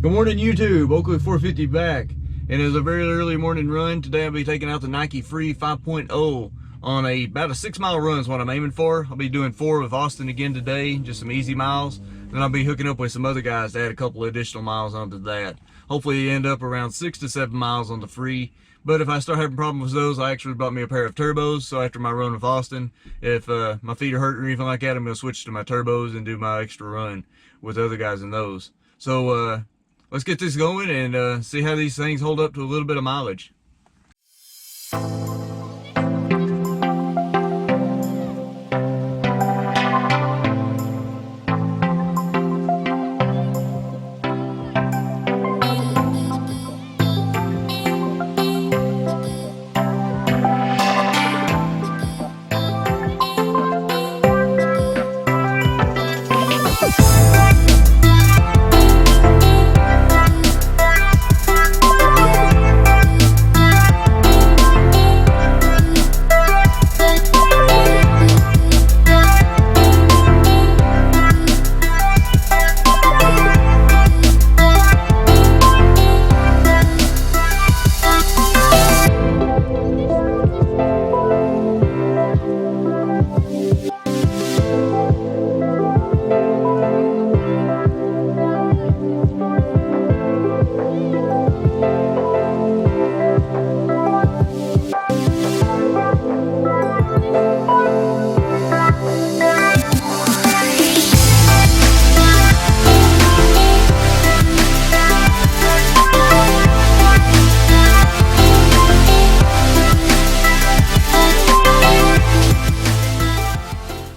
Good morning, YouTube. Oakley 450 back, and it's a very early morning run. Today I'll be taking out the Nike Free 5.0 on about a 6-mile run is what I'm aiming for. I'll be doing 4 with Austin again today, just some easy miles. Then I'll be hooking up with some other guys to add a couple of additional miles onto that. Hopefully end up around 6 to 7 miles on the free. But if I start having problems with those, I actually bought me a pair of turbos. So after my run with Austin, if my feet are hurting or anything like that, I'm going to switch to my turbos and do my extra run with other guys in those. So let's get this going and see how these things hold up to a little bit of mileage.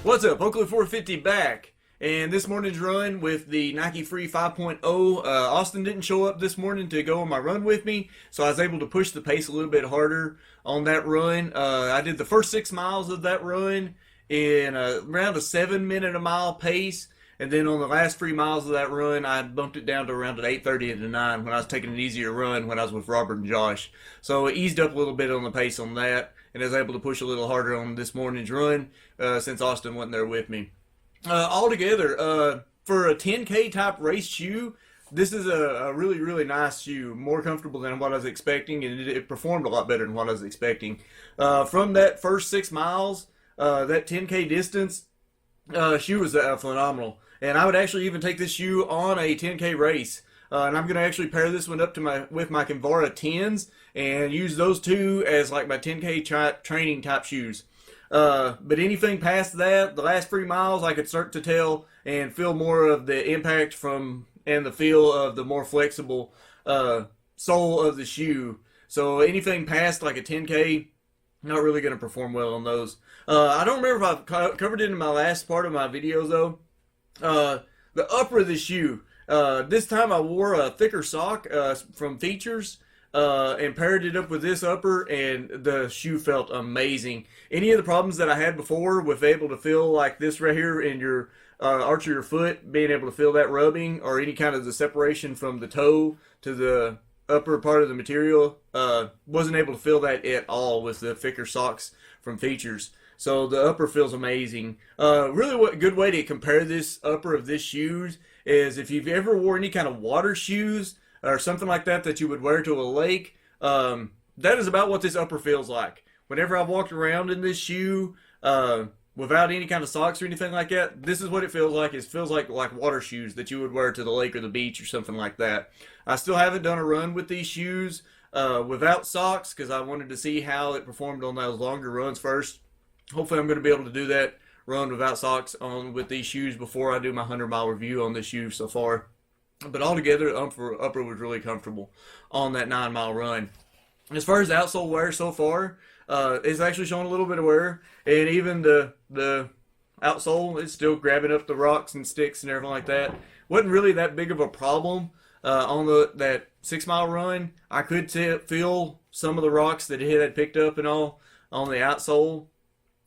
What's up, Oakley 450 back, and this morning's run with the Nike Free 5.0. Austin didn't show up this morning to go on my run with me, so I was able to push the pace a little bit harder on that run. I did the first 6 miles of that run in around a 7-minute a mile pace, and then on the last 3 miles of that run, I bumped it down to around an 8:30 and a 9 when I was taking an easier run when I was with Robert and Josh. So it eased up a little bit on the pace on that, and I was able to push a little harder on this morning's run since Austin wasn't there with me. Altogether, for a 10K type race shoe, this is a really, really nice shoe. More comfortable than what I was expecting, and it performed a lot better than what I was expecting. From that first 6 miles, that 10K distance, shoe was phenomenal. And I would actually even take this shoe on a 10K race. And I'm going to actually pair this one up to with my Kinvara 10s and use those two as like my 10K training type shoes. But anything past that, the last 3 miles, I could start to tell and feel more of the impact from and the feel of the more flexible sole of the shoe. So anything past like a 10K, not really going to perform well on those. I don't remember if I've covered it in my last part of my videos though. The upper of the shoe. This time I wore a thicker sock from Features and paired it up with this upper, and the shoe felt amazing. Any of the problems that I had before with able to feel like this right here in your arch of your foot, being able to feel that rubbing, or any kind of the separation from the toe to the upper part of the material, wasn't able to feel that at all with the thicker socks from Features. So the upper feels amazing. Really what good way to compare this upper of this shoes is if you've ever wore any kind of water shoes or something like that that you would wear to a lake, that is about what this upper feels like. Whenever I've walked around in this shoe without any kind of socks or anything like that, this is what it feels like. It feels like water shoes that you would wear to the lake or the beach or something like that. I still haven't done a run with these shoes without socks because I wanted to see how it performed on those longer runs first. Hopefully I'm going to be able to do that run without socks on with these shoes before I do my 100-mile review on this shoe so far. But altogether, the upper was really comfortable on that 9-mile run. As far as the outsole wear so far, it's actually showing a little bit of wear, and even the outsole is still grabbing up the rocks and sticks and everything like that. Wasn't really that big of a problem on that 6-mile run. I could feel some of the rocks that it had picked up and all on the outsole,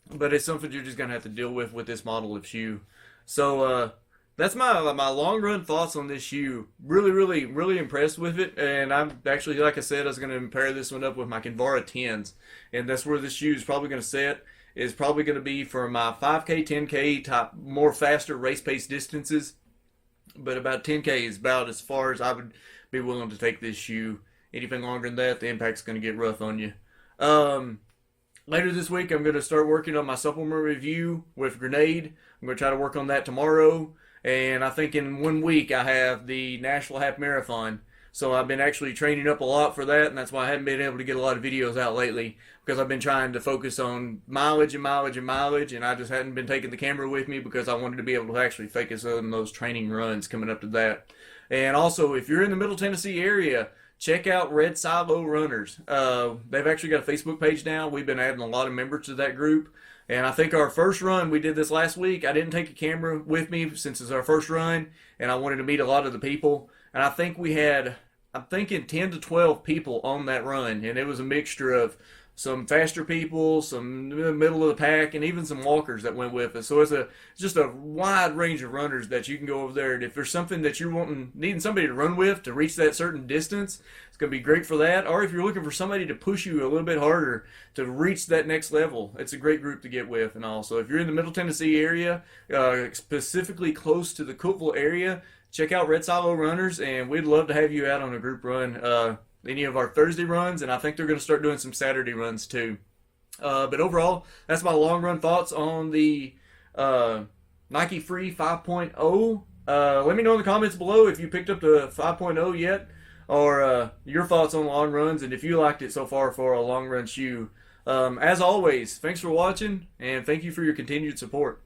but it's something you're just going to have to deal with this model of shoe. So that's my long run thoughts on this shoe. Really, really, really impressed with it. And I'm actually, like I said, I was going to pair this one up with my Kinvara 10s. And that's where this shoe is probably going to set. Is probably going to be for my 5K, 10K type, more faster race pace distances. but about 10K is about as far as I would be willing to take this shoe. Anything longer than that, the impact's going to get rough on you. Later this week, I'm going to start working on my supplement review with Gernade. I'm going to try to work on that tomorrow. And I think in 1 week, I have the Nashville Half Marathon. So I've been actually training up a lot for that, and that's why I haven't been able to get a lot of videos out lately, because I've been trying to focus on mileage and mileage and mileage, and I just hadn't been taking the camera with me because I wanted to be able to actually focus on those training runs coming up to that. And also, if you're in the Middle Tennessee area, check out Red Silo Runners. They've actually got a Facebook page now. We've been adding a lot of members to that group. And I think our first run, we did this last week. I didn't take a camera with me since it's our first run, and I wanted to meet a lot of the people. And I think we had, I'm thinking 10 to 12 people on that run, and it was a mixture of some faster people, some middle of the pack, and even some walkers that went with us. So it's just a wide range of runners that you can go over there. And if there's something that you're needing somebody to run with to reach that certain distance, it's going to be great for that. Or if you're looking for somebody to push you a little bit harder to reach that next level, it's a great group to get with. And also, if you're in the Middle Tennessee area, specifically close to the Cookeville area, check out Red Silo Runners, and we'd love to have you out on a group run. Any of our Thursday runs, and I think they're going to start doing some Saturday runs too. But overall, that's my long run thoughts on the Nike Free 5.0. Let me know in the comments below if you picked up the 5.0 yet, or your thoughts on long runs, and if you liked it so far for a long run shoe. As always, thanks for watching, and thank you for your continued support.